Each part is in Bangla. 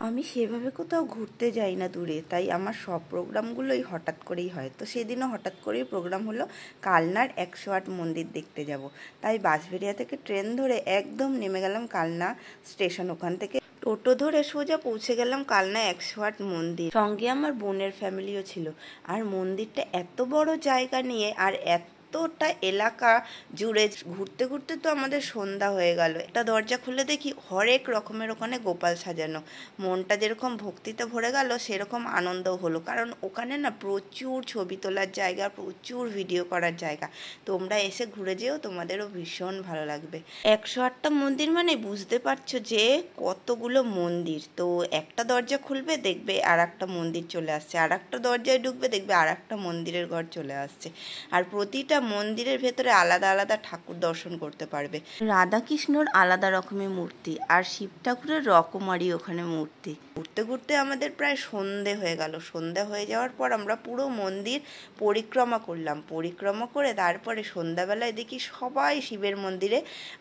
আমি সেভাবে কোথাও ঘুরতে যাই না দূরে, তাই আমার সব প্রোগ্রামগুলোই হঠাৎ করেই হয়। তো সেদিনও হঠাৎ করেই প্রোগ্রাম হলো কালনার 108 মন্দির দেখতে যাব। তাই বাঁশবেড়িয়া থেকে ট্রেন ধরে একদম নেমে গেলাম কালনা স্টেশন। ওখান থেকে টোটো ধরে সোজা পৌঁছে গেলাম কালনা 108 মন্দির। সঙ্গে আমার বোনের ফ্যামিলিও ছিল। আর মন্দিরটা এত বড় জায়গা নিয়ে আর এতটা এলাকা জুড়ে ঘুরতে ঘুরতে তো আমাদের সন্ধ্যা হয়ে গেল। একটা দরজা খুলে দেখি হরেক রকমের ওখানে গোপাল সাজানো। মনটা যেরকম ভক্তিতে ভরে গেল সেরকম আনন্দও হলো, কারণ ওখানে না প্রচুর ছবি তোলার জায়গা, প্রচুর ভিডিও করার জায়গা। তোমরা এসে ঘুরে যেও, তোমাদেরও ভীষণ ভালো লাগবে। 108টা মন্দির মানে বুঝতে পারছো যে কতগুলো মন্দির। তো একটা দরজা খুলবে দেখবে আর একটা মন্দির চলে আসছে, আর একটা দরজায় ঢুকবে দেখবে আর একটা মন্দিরের ঘর চলে আসছে। আর প্রতিটা মন্দিরের ভেতরে আলাদা আলাদা ঠাকুর দর্শন করতে পারবে। রাধাকৃষ্ণর আলাদা রকমের মূর্তি আর শিব ঠাকুরের রকমারি ওখানে মূর্তি। ঘুরতে ঘুরতে আমাদের প্রায় সন্ধে হয়ে গেল। সন্ধে হয়ে যাওয়ার পর আমরা পুরো মন্দির পরিক্রমা করলাম। পরিক্রমা করে তারপরে সন্ধ্যাবেলায় দেখি সবাই শিবের মন্দিরে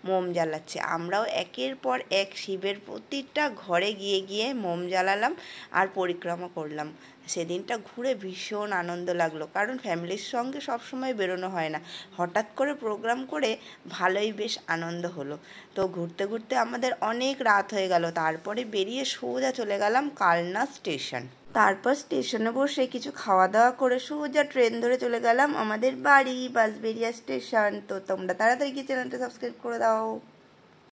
মোম জ্বালাচ্ছে। আমরাও একের পর এক শিবের প্রতিটা ঘরে গিয়ে গিয়ে মোম জ্বালালাম আর পরিক্রমা করলাম। সেদিনটা ঘুরে ভীষণ আনন্দ লাগলো, কারণ ফ্যামিলির সঙ্গে সবসময় বেরোনো হয় না। হঠাৎ করে প্রোগ্রাম করে ভালোই বেশ আনন্দ হলো। তো ঘুরতে ঘুরতে আমাদের অনেক রাত হয়ে গেল। তারপরে বেরিয়ে সোজা চলে গেলাম কালনা স্টেশন। তারপর স্টেশনে বসে কিছু খাওয়া দাওয়া করে সোজা ট্রেন ধরে চলে গেলাম আমাদের বাড়ি, বাঁশবেড়িয়া স্টেশন। তো তোমরা তাড়াতাড়ি গিয়ে চ্যানেলটা সাবস্ক্রাইব করে দাও।